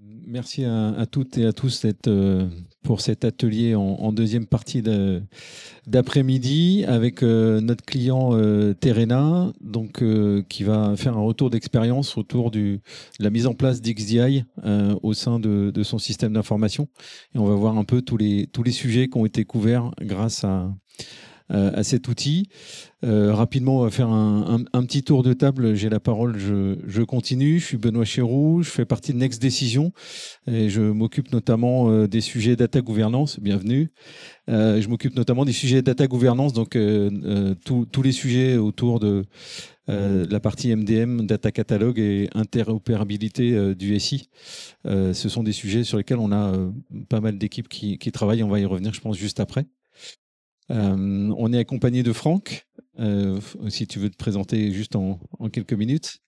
Merci à toutes et à tous pour cet atelier en deuxième partie d'après-midi avec notre client Terena, donc, qui va faire un retour d'expérience autour de la mise en place d'XDI au sein de son système d'information. Et on va voir un peu tous les sujets qui ont été couverts grâce à cet outil. Rapidement, on va faire un petit tour de table. J'ai la parole, je continue. Je suis Benoît Chéroux, je fais partie de Next Décision et je m'occupe notamment des sujets data gouvernance. Bienvenue. Je m'occupe notamment des sujets data gouvernance, donc tous les sujets autour de la partie MDM, data catalogue et interopérabilité du SI. Ce sont des sujets sur lesquels on a pas mal d'équipes qui travaillent. On va y revenir, je pense, juste après. On est accompagné de Franck. Si tu veux te présenter juste en quelques minutes.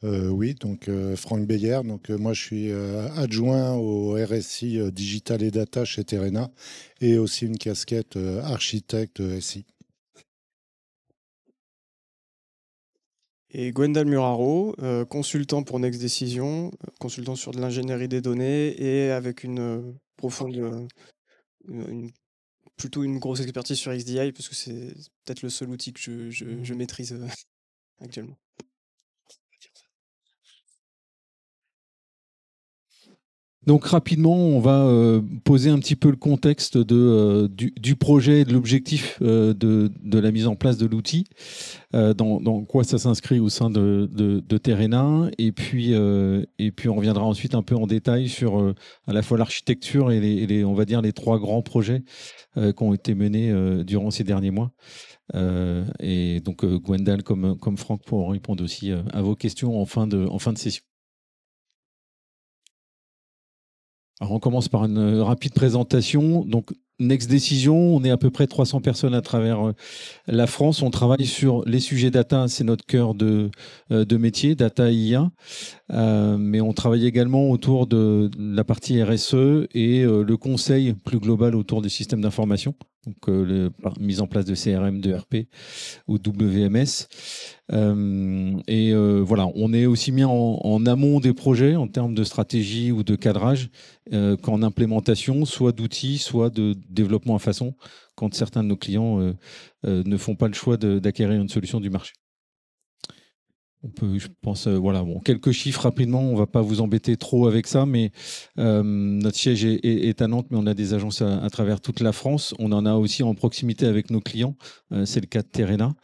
Oui, donc Franck Beyer. Donc moi je suis adjoint au RSI Digital et Data chez Terena et aussi une casquette architecte SI. Et Gwendal Muraro, consultant pour Next Decision, consultant sur de l'ingénierie des données et avec une profonde, plutôt une grosse expertise sur XDI parce que c'est peut-être le seul outil que je maîtrise actuellement. Donc rapidement, on va poser un petit peu le contexte du projet et de l'objectif de la mise en place de l'outil, dans quoi ça s'inscrit au sein de Terena, et puis on reviendra ensuite un peu en détail sur à la fois l'architecture et on va dire les trois grands projets qui ont été menés durant ces derniers mois. Et donc Gwendal comme Franck pour répondre aussi à vos questions en fin de session. Alors on commence par une rapide présentation. Donc, Next Décision, on est à peu près 300 personnes à travers la France. On travaille sur les sujets data, c'est notre cœur de métier, data et IA. Mais on travaille également autour de la partie RSE et le conseil plus global autour des systèmes d'information. Donc, mise en place de CRM, de RP ou WMS. Voilà, on est aussi bien en amont des projets en termes de stratégie ou de cadrage qu'en implémentation, soit d'outils, soit de développement à façon, quand certains de nos clients ne font pas le choix d'acquérir une solution du marché. On peut, je pense, voilà, bon, quelques chiffres rapidement, on ne va pas vous embêter trop avec ça, mais notre siège est à Nantes, mais on a des agences à travers toute la France. On en a aussi en proximité avec nos clients, c'est le cas de Terena.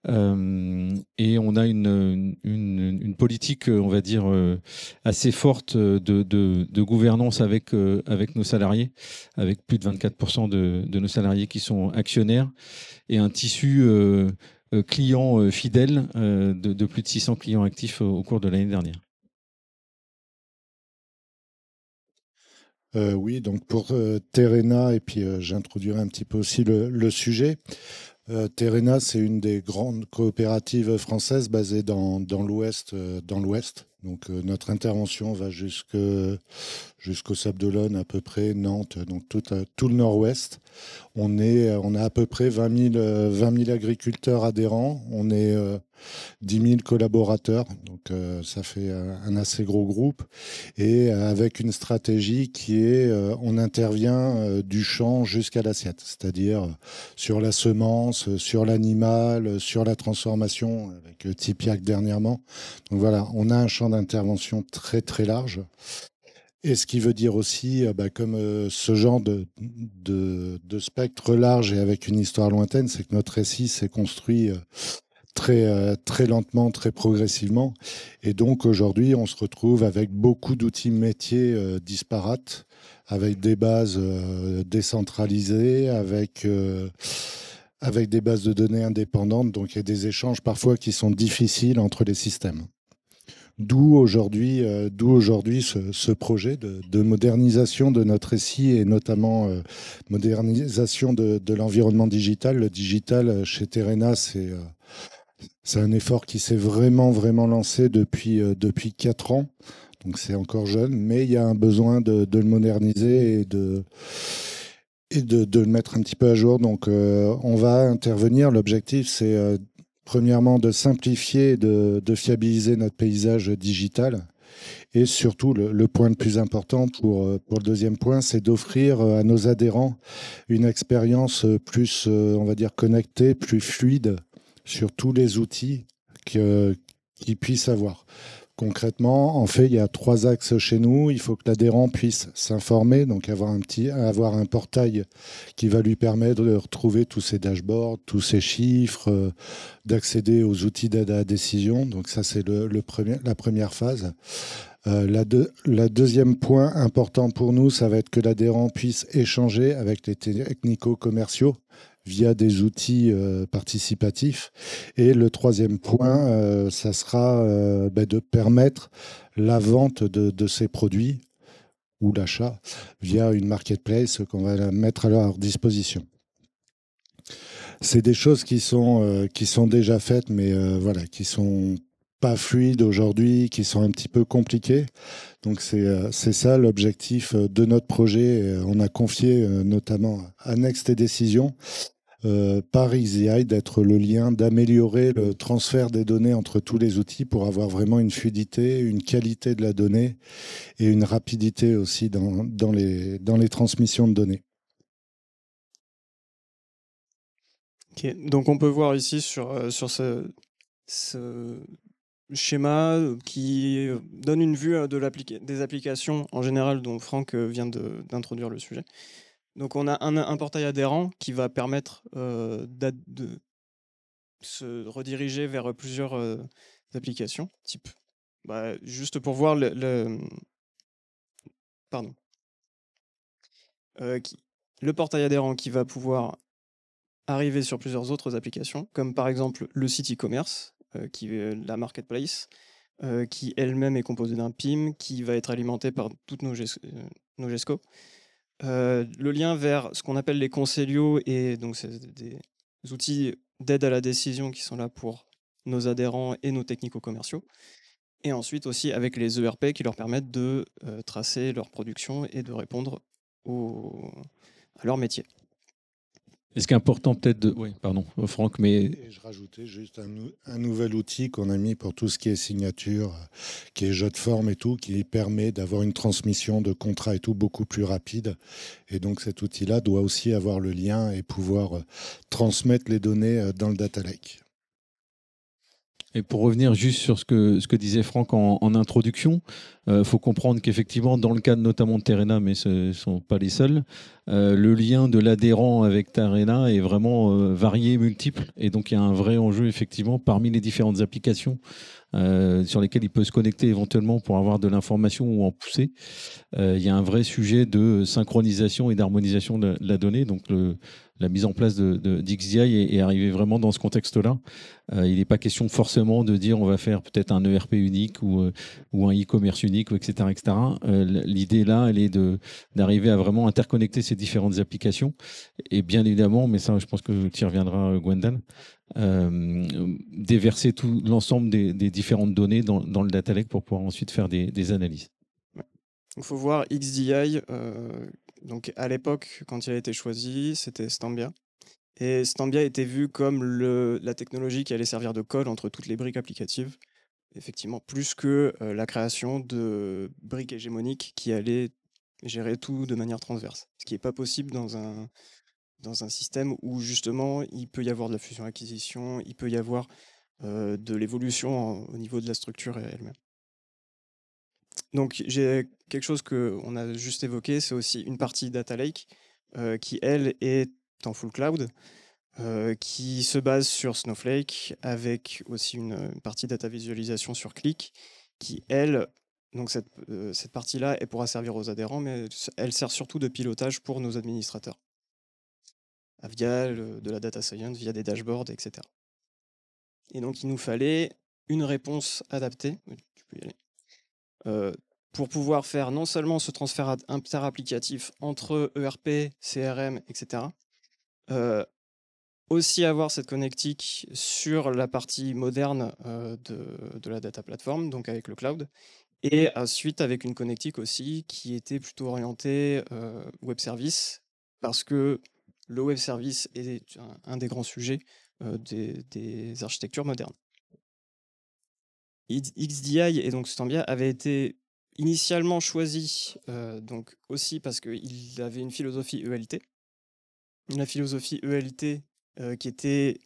Et on a une politique, on va dire, assez forte de gouvernance avec nos salariés, avec plus de 24% de nos salariés qui sont actionnaires, et un tissu client fidèle de plus de 600 clients actifs au cours de l'année dernière. Oui, donc pour Terena, et puis j'introduirai un petit peu aussi le sujet. Terena, c'est une des grandes coopératives françaises basées dans l'Ouest. Donc notre intervention va jusqu'au Sable d'Olonne à peu près, Nantes, donc tout le Nord-Ouest. On a à peu près 20 000 agriculteurs adhérents. On est 10 000 collaborateurs, donc ça fait un assez gros groupe, et avec une stratégie qui est on intervient du champ jusqu'à l'assiette, c'est-à-dire sur la semence, sur l'animal, sur la transformation, avec Tipiac dernièrement. Donc voilà, on a un champ d'intervention très très large. Et ce qui veut dire aussi, comme ce genre de spectre large et avec une histoire lointaine, c'est que notre récit s'est construit très lentement, très progressivement. Et donc aujourd'hui, on se retrouve avec beaucoup d'outils métiers disparates, avec des bases décentralisées, avec des bases de données indépendantes, donc il y a des échanges parfois qui sont difficiles entre les systèmes. D'où aujourd'hui ce projet de modernisation de notre SI et notamment modernisation de l'environnement digital. Le digital chez Terena, c'est un effort qui s'est vraiment lancé depuis 4 ans. Donc c'est encore jeune, mais il y a un besoin de le moderniser et de le mettre un petit peu à jour. Donc on va intervenir. L'objectif, c'est premièrement de simplifier, de fiabiliser notre paysage digital Et surtout, le point le plus important pour le deuxième point, c'est d'offrir à nos adhérents une expérience plus, on va dire, connectée, plus fluide sur tous les outils qu'ils puissent avoir. Concrètement, en fait, il y a 3 axes chez nous. Il faut que l'adhérent puisse s'informer, donc avoir un portail qui va lui permettre de retrouver tous ses dashboards, tous ses chiffres, d'accéder aux outils d'aide à la décision. Donc ça, c'est la première phase. La deuxième point important pour nous, ça va être que l'adhérent puisse échanger avec les technico-commerciaux via des outils participatifs. Et le troisième point, ça sera de permettre la vente de ces produits ou l'achat via une marketplace qu'on va mettre à leur disposition. C'est des choses qui sont déjà faites, mais voilà, qui sont pas fluides aujourd'hui, qui sont un petit peu compliquées. Donc c'est ça l'objectif de notre projet. On a confié notamment à Next et Décision par XDI d'être le lien, d'améliorer le transfert des données entre tous les outils pour avoir vraiment une fluidité, une qualité de la donnée et une rapidité aussi dans les transmissions de données. Ok, donc on peut voir ici sur ce schéma qui donne une vue des applications en général dont Franck vient d'introduire le sujet. Donc on a un portail adhérent qui va permettre de se rediriger vers plusieurs applications, type, juste pour voir pardon. Le portail adhérent qui va pouvoir arriver sur plusieurs autres applications, comme par exemple le site e-commerce, qui est la marketplace, qui elle-même est composée d'un PIM, qui va être alimenté par toutes nos GESCO. Le lien vers ce qu'on appelle les conseilios, et donc c'est des outils d'aide à la décision qui sont là pour nos adhérents et nos technico-commerciaux. Et ensuite aussi avec les ERP qui leur permettent de tracer leur production et de répondre à leur métier. Et ce qui est important peut-être de... Oui, pardon, Franck, mais... Et je rajoutais juste un nouvel outil qu'on a mis pour tout ce qui est signature, qui est jeu de forme et tout, qui permet d'avoir une transmission de contrat et tout beaucoup plus rapide. Et donc cet outil-là doit aussi avoir le lien et pouvoir transmettre les données dans le data lake. Et pour revenir juste sur ce que disait Franck en introduction, faut comprendre qu'effectivement, dans le cadre notamment de Terena, mais ce ne sont pas les seuls, le lien de l'adhérent avec Terena est vraiment varié, multiple. Et donc, il y a un vrai enjeu, effectivement, parmi les différentes applications sur lesquelles il peut se connecter éventuellement pour avoir de l'information ou en pousser. Il y a un vrai sujet de synchronisation et d'harmonisation de la donnée. Donc, la mise en place d'XDI est arrivée vraiment dans ce contexte-là. Il n'est pas question forcément de dire on va faire peut-être un ERP unique ou un e-commerce unique, etc. etc. L'idée là, elle est d'arriver à vraiment interconnecter ces différentes applications. Et bien évidemment, mais ça je pense que tu y reviendras, Gwendal, déverser tout l'ensemble des différentes données dans le data lake pour pouvoir ensuite faire des analyses. Il faut voir XDI. Donc à l'époque, quand il a été choisi, c'était Stambia. Et Stambia était vu comme la technologie qui allait servir de colle entre toutes les briques applicatives, effectivement, plus que la création de briques hégémoniques qui allaient gérer tout de manière transverse. Ce qui n'est pas possible dans un système où justement il peut y avoir de la fusion-acquisition, il peut y avoir de l'évolution au niveau de la structure elle-même. Donc j'ai quelque chose qu'on a juste évoqué, c'est aussi une partie Data Lake qui, elle, est en full cloud, qui se base sur Snowflake, avec aussi une partie data visualisation sur Qlik, qui, elle, donc cette partie-là, elle pourra servir aux adhérents, mais elle sert surtout de pilotage pour nos administrateurs, via de la data science, via des dashboards, etc. Et donc il nous fallait une réponse adaptée, tu peux y aller, pour pouvoir faire non seulement ce transfert interapplicatif entre ERP, CRM, etc., aussi avoir cette connectique sur la partie moderne de la data platform, donc avec le cloud, et ensuite avec une connectique aussi qui était plutôt orientée web service, parce que le web service est un des grands sujets des architectures modernes. XDI et donc Stambia avaient été initialement choisi, donc aussi parce qu'il avait une philosophie ELT. La philosophie ELT qui était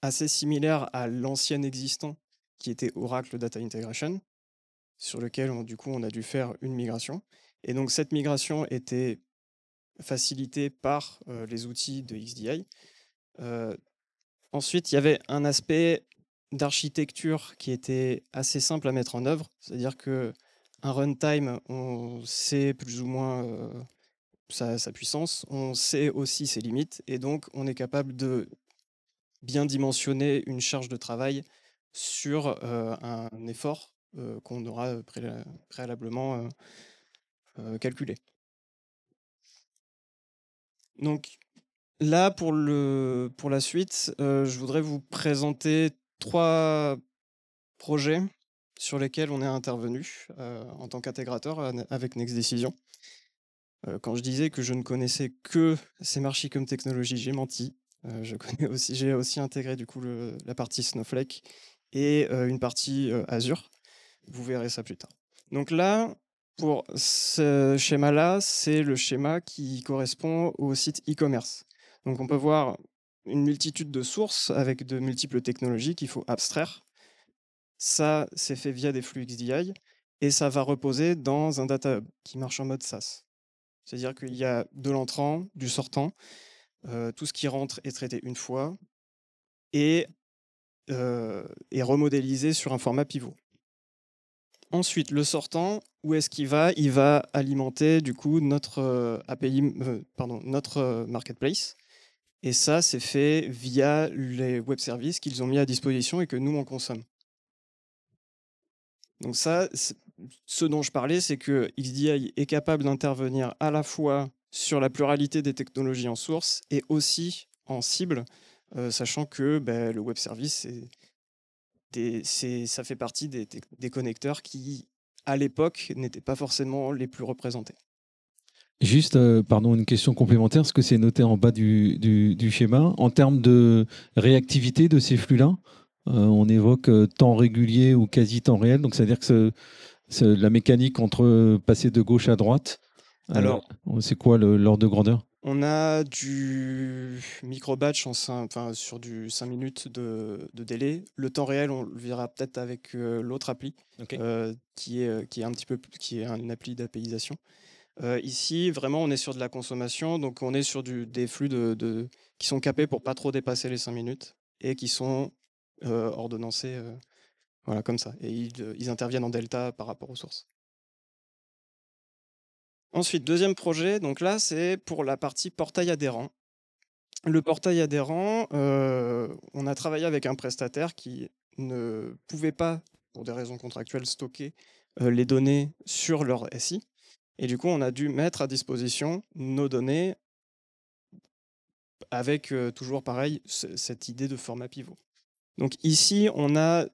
assez similaire à l'ancien existant qui était Oracle Data Integration, sur lequel du coup on a dû faire une migration. Et donc cette migration était facilitée par les outils de XDI. Ensuite, il y avait un aspect d'architecture qui était assez simple à mettre en œuvre, c'est-à-dire que un runtime, on sait plus ou moins sa puissance, on sait aussi ses limites, et donc on est capable de bien dimensionner une charge de travail sur un effort qu'on aura préalablement calculé. Donc là, pour la suite, je voudrais vous présenter 3 projets sur lesquels on est intervenu en tant qu'intégrateur avec Next Decision. Quand je disais que je ne connaissais que Semarchi comme technologie, j'ai menti. J'ai aussi intégré du coup la partie Snowflake et une partie Azure. Vous verrez ça plus tard. Donc là, pour ce schéma-là, c'est le schéma qui correspond au site e-commerce. Donc on peut voir une multitude de sources avec de multiples technologies qu'il faut abstraire. Ça, c'est fait via des flux XDI et ça va reposer dans un data hub qui marche en mode SaaS. C'est-à-dire qu'il y a de l'entrant, du sortant, tout ce qui rentre est traité une fois et est remodélisé sur un format pivot. Ensuite, le sortant, où est-ce qu'il va? Il va alimenter du coup notre API, notre marketplace. Et ça, c'est fait via les web services qu'ils ont mis à disposition et que nous, on consomme. Donc ça, ce dont je parlais, c'est que XDI est capable d'intervenir à la fois sur la pluralité des technologies en source et aussi en cible, sachant que le web service, ça fait partie des connecteurs qui, à l'époque, n'étaient pas forcément les plus représentés. Juste, pardon, une question complémentaire, ce que c'est noté en bas du schéma. En termes de réactivité de ces flux-là, on évoque temps régulier ou quasi temps réel. Donc, c'est-à-dire que la mécanique entre passer de gauche à droite, Alors, c'est quoi l'ordre de grandeur? on a du micro-batch sur du 5 minutes de délai. Le temps réel, on le verra peut-être avec l'autre appli, qui est une appli d'APIisation. Ici, vraiment, on est sur de la consommation, donc on est sur des flux qui sont capés pour pas trop dépasser les 5 minutes et qui sont ordonnancés voilà, comme ça. Et ils interviennent en delta par rapport aux sources. Ensuite, deuxième projet, donc là, c'est pour la partie portail adhérent. Le portail adhérent, on a travaillé avec un prestataire qui ne pouvait pas, pour des raisons contractuelles, stocker les données sur leur SI. Et du coup, on a dû mettre à disposition nos données avec toujours pareil, cette idée de format pivot. Donc ici, on a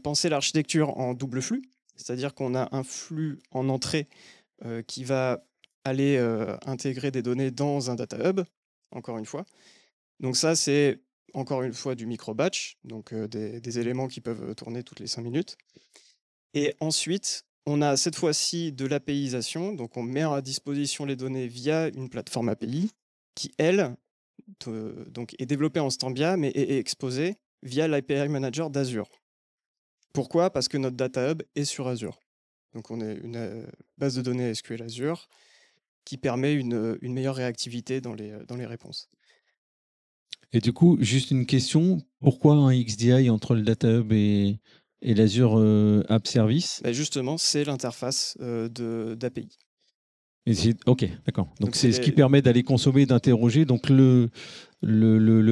pensé l'architecture en double flux, c'est-à-dire qu'on a un flux en entrée qui va aller intégrer des données dans un data hub, encore une fois. Donc ça, c'est encore une fois du micro-batch, donc des éléments qui peuvent tourner toutes les 5 minutes. Et ensuite, on a cette fois-ci de l'APIisation, donc on met à disposition les données via une plateforme API qui, elle, donc est développée en Stambia, mais est exposée via l'API Manager d'Azure. Pourquoi? Parce que notre Data Hub est sur Azure. Donc on a une base de données SQL Azure qui permet une meilleure réactivité dans les réponses. Et du coup, juste une question, pourquoi un XDI entre le Data Hub et l'Azure App Service? Justement, c'est l'interface d'API. Ok, d'accord. Donc c'est c'est ce qui permet d'aller consommer, d'interroger. Donc le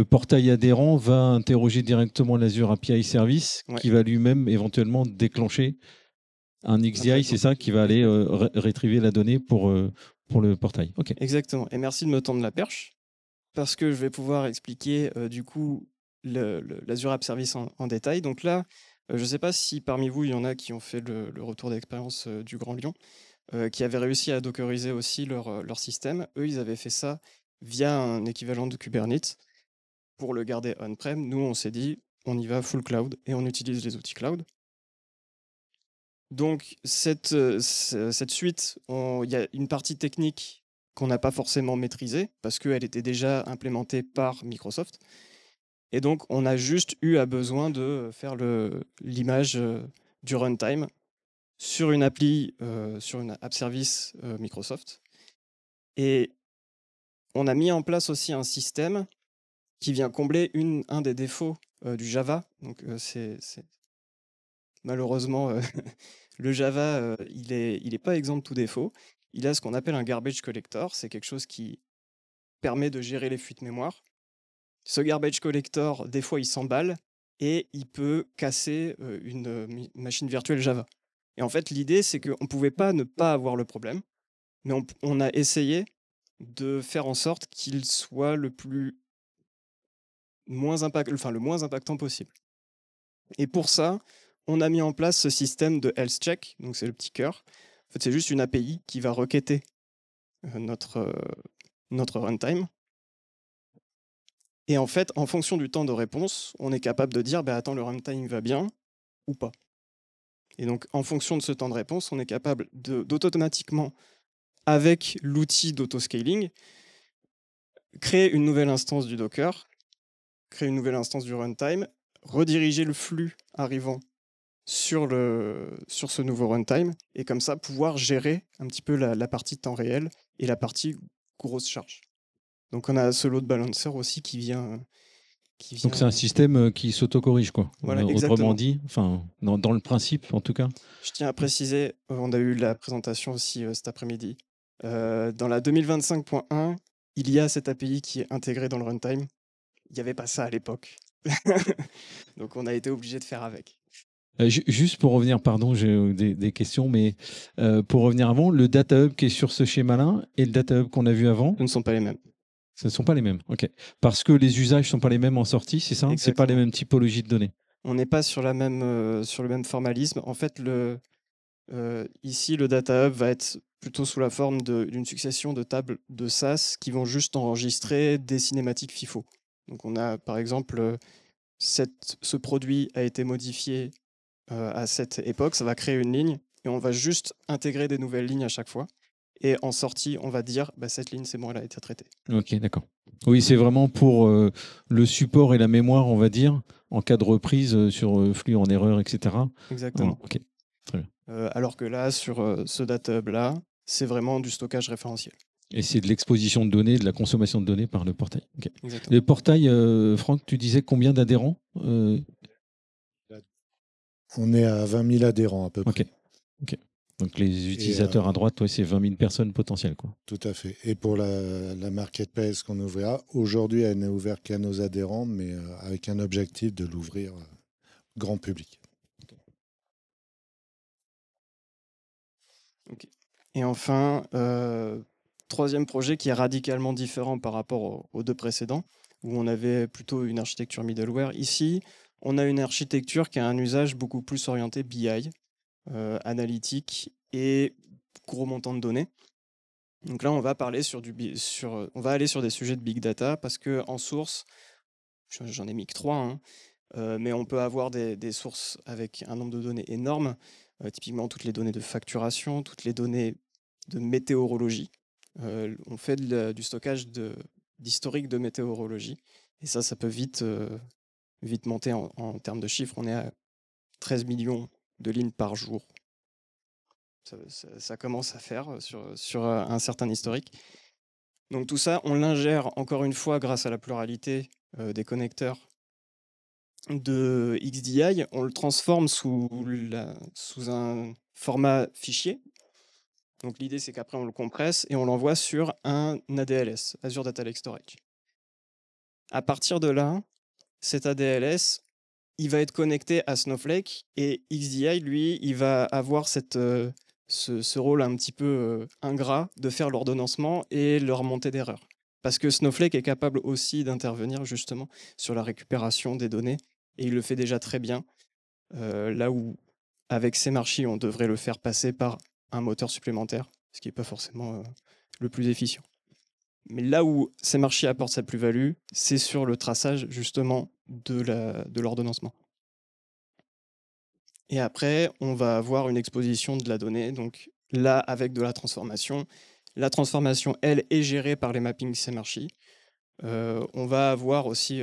portail adhérent va interroger directement l'Azure API Service qui va lui-même éventuellement déclencher un XDI, c'est ça, qui va aller rétriver la donnée pour le portail. Ok. Exactement. Et merci de me tendre la perche parce que je vais pouvoir expliquer du coup l'Azure App Service en détail. Donc là, je ne sais pas si parmi vous, il y en a qui ont fait le retour d'expérience du Grand Lyon, qui avaient réussi à dockeriser aussi leur système. Eux, ils avaient fait ça via un équivalent de Kubernetes pour le garder on-prem. Nous, on s'est dit, on y va full cloud et on utilise les outils cloud. Donc, cette suite, il y a une partie technique qu'on n'a pas forcément maîtrisée parce qu'elle était déjà implémentée par Microsoft. Et donc, on a juste eu besoin de faire l'image du runtime sur une appli, sur une app service Microsoft. Et on a mis en place aussi un système qui vient combler un des défauts du Java. Donc, malheureusement, le Java, il est pas exempt de tout défaut. Il a ce qu'on appelle un garbage collector. C'est quelque chose qui permet de gérer les fuites mémoire. Ce garbage collector, des fois, il s'emballe et il peut casser une machine virtuelle Java. Et en fait, l'idée, c'est qu'on ne pouvait pas ne pas avoir le problème, mais on a essayé de faire en sorte qu'il soit le moins impactant possible. Et pour ça, on a mis en place ce système de health check, donc c'est le petit cœur. En fait, c'est juste une API qui va requêter notre runtime. Et en fait, en fonction du temps de réponse, on est capable de dire, attends, le runtime va bien ou pas. Et donc, en fonction de ce temps de réponse, on est capable d'automatiquement, avec l'outil d'autoscaling, créer une nouvelle instance du Docker, créer une nouvelle instance du runtime, rediriger le flux arrivant sur ce nouveau runtime, et comme ça, pouvoir gérer un petit peu la partie temps réel et la partie grosse charge. Donc, on a ce load balancer aussi qui vient. Donc c'est un système qui s'auto-corrige, quoi. Voilà, Autrement exactement. dit, enfin, dans le principe, en tout cas. Je tiens à préciser, on a eu la présentation aussi cet après-midi. Dans la 2025.1, il y a cette API qui est intégrée dans le runtime. Il n'y avait pas ça à l'époque. Donc on a été obligé de faire avec. Juste pour revenir, pardon, j'ai des questions, mais pour revenir avant, le Data Hub qui est sur ce schéma-là et le Data Hub qu'on a vu avant, Ce ne sont pas les mêmes. ce ne sont pas les mêmes. Ok. Parce que les usages ne sont pas les mêmes en sortie, c'est ça? C'est pas les mêmes typologies de données. On n'est pas sur le même formalisme. En fait, ici, le Data Hub va être plutôt sous la forme d'une succession de tables de SAS qui vont juste enregistrer des cinématiques FIFO. Donc on a par exemple, ce produit a été modifié à cette époque, ça va créer une ligne et on va juste intégrer des nouvelles lignes à chaque fois. Et en sortie, on va dire cette ligne, c'est bon, elle a été traitée. Ok, d'accord. Oui, c'est vraiment pour le support et la mémoire, on va dire, en cas de reprise sur flux en erreur, etc. Exactement. Ok, très bien. Alors que là, sur ce Data Hub-là, c'est vraiment du stockage référentiel. Et c'est de l'exposition de données, de la consommation de données par le portail. Okay. Exactement. Le portail, Franck, tu disais combien d'adhérents On est à 20 000 adhérents à peu près. Ok. Donc les utilisateurs à droite, c'est 20 000 personnes potentielles, quoi. Tout à fait. Et pour la marketplace qu'on ouvrira, aujourd'hui, elle n'est ouverte qu'à nos adhérents, mais avec un objectif de l'ouvrir grand public. Okay. Et enfin, troisième projet qui est radicalement différent par rapport aux deux précédents, où on avait plutôt une architecture middleware. Ici, on a une architecture qui a un usage beaucoup plus orienté BI, analytique et gros montant de données. Donc là, on va parler on va aller sur des sujets de big data parce que en source, j'en ai mis que 3, mais on peut avoir des sources avec un nombre de données énorme. Typiquement, toutes les données de facturation, toutes les données de météorologie. On fait du stockage d'historique de météorologie. Et ça peut vite monter en termes de chiffres. On est à 13 millions de lignes par jour. Ça commence à faire sur un certain historique. Donc tout ça, on l'ingère encore une fois grâce à la pluralité des connecteurs de XDI, on le transforme sous un format fichier. Donc l'idée, c'est qu'après, on le compresse et on l'envoie sur un ADLS, Azure Data Lake Storage. À partir de là, cet ADLS, il va être connecté à Snowflake et XDI, lui, il va avoir ce rôle un petit peu ingrat de faire l'ordonnancement et le remontée d'erreurs. Parce que Snowflake est capable aussi d'intervenir justement sur la récupération des données et il le fait déjà très bien. Là où, avec SEMarchi, on devrait le faire passer par un moteur supplémentaire, ce qui n'est pas forcément le plus efficient. Mais là où SEMarchi apporte sa plus-value, c'est sur le traçage justement de l'ordonnancement. Et après, on va avoir une exposition de la donnée. Donc là, avec de la transformation. La transformation, elle, est gérée par les mappings SMArchi. On va avoir aussi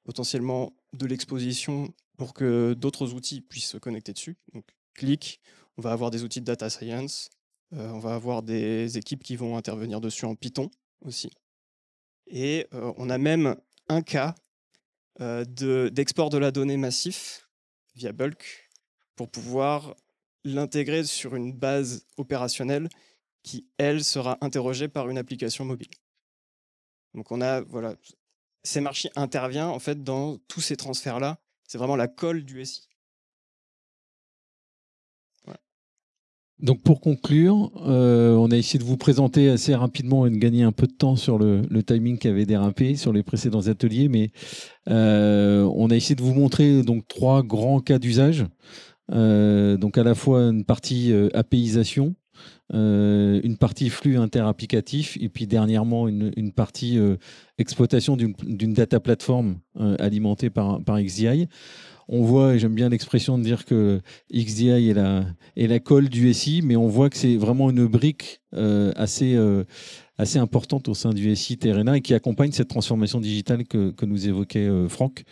potentiellement de l'exposition pour que d'autres outils puissent se connecter dessus. Donc Qlik, on va avoir des outils de data science, on va avoir des équipes qui vont intervenir dessus en Python aussi. Et on a même un cas d'export de la donnée massif via bulk pour pouvoir l'intégrer sur une base opérationnelle qui, elle, sera interrogée par une application mobile. Donc on a, voilà, SMArchi intervient en fait dans tous ces transferts-là. C'est vraiment la colle du SI. Voilà. Donc pour conclure, on a essayé de vous présenter assez rapidement et de gagner un peu de temps sur le timing qui avait dérapé sur les précédents ateliers, mais on a essayé de vous montrer donc 3 grands cas d'usage. Donc à la fois une partie APIisation, une partie flux interapplicatif et puis dernièrement une partie exploitation d'une data platform alimentée par XDI. On voit, et j'aime bien l'expression de dire que XDI est la colle du SI, mais on voit que c'est vraiment une brique assez importante au sein du SI Terena et qui accompagne cette transformation digitale que nous évoquait Franck.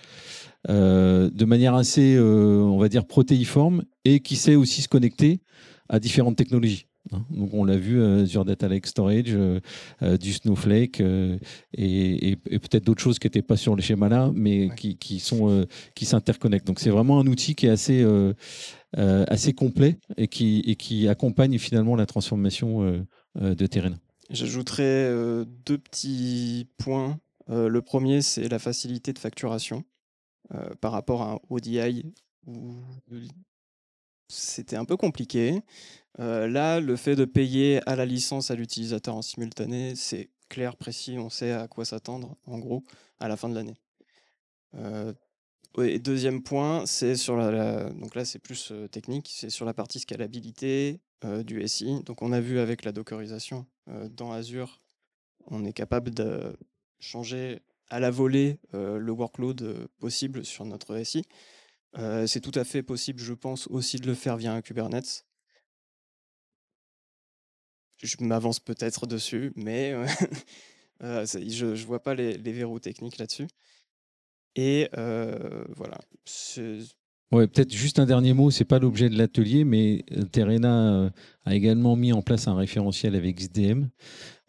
De manière assez, on va dire, protéiforme et qui sait aussi se connecter à différentes technologies. Donc on l'a vu sur Data Lake Storage, du Snowflake et peut-être d'autres choses qui n'étaient pas sur le schéma là, mais Ouais. qui s'interconnectent. Donc c'est vraiment un outil qui est assez complet et qui accompagne finalement la transformation de Terrain. J'ajouterais 2 petits points. Le premier, c'est la facilité de facturation par rapport à un ODI où c'était un peu compliqué. Là, le fait de payer à la licence à l'utilisateur en simultané, c'est clair, précis, on sait à quoi s'attendre, en gros, à la fin de l'année. Et deuxième point, c'est sur donc là c'est plus technique, c'est sur la partie scalabilité du SI. Donc on a vu avec la dockerisation dans Azure, on est capable de changer à la volée le workload possible sur notre SI. C'est tout à fait possible, je pense, aussi de le faire via un Kubernetes. Je m'avance peut-être dessus, mais je ne vois pas les verrous techniques là-dessus. Et voilà. Ouais, peut-être juste un dernier mot, c'est pas l'objet de l'atelier, mais Terena a également mis en place un référentiel avec XDM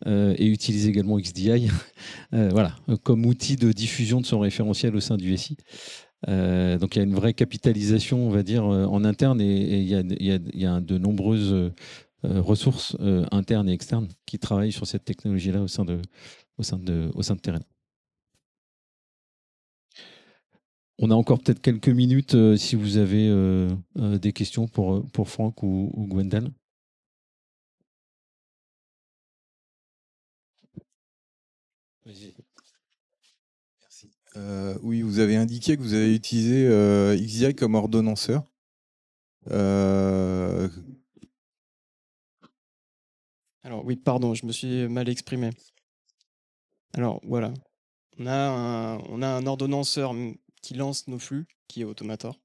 et utilise également XDI voilà, comme outil de diffusion de son référentiel au sein du SI. Donc il y a une vraie capitalisation, on va dire, en interne et il y a de nombreuses ressources internes et externes qui travaillent sur cette technologie-là au sein de Terena. On a encore peut-être quelques minutes si vous avez des questions pour Franck ou Gwendal. Merci. Oui, vous avez indiqué que vous avez utilisé XDI comme ordonnanceur. Alors oui, pardon, je me suis mal exprimé. Alors voilà, on a un ordonnanceur qui lance nos flux, qui est Automator.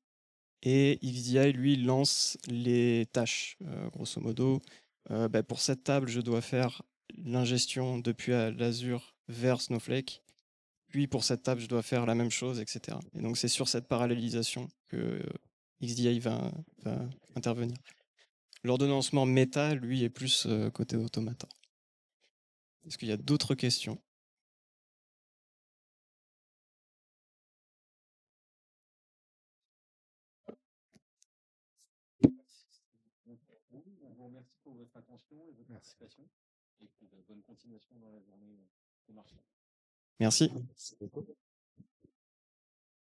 Et XDI, lui, lance les tâches. Grosso modo, pour cette table, je dois faire l'ingestion depuis l'Azure vers Snowflake. Puis pour cette table, je dois faire la même chose, etc. Et donc c'est sur cette parallélisation que XDI va intervenir. L'ordonnancement méta, lui, est plus côté Automator. Est-ce qu'il y a d'autres questions? On vous remercie pour votre attention et votre participation. Et puis bonne continuation dans la journée de marché. Merci.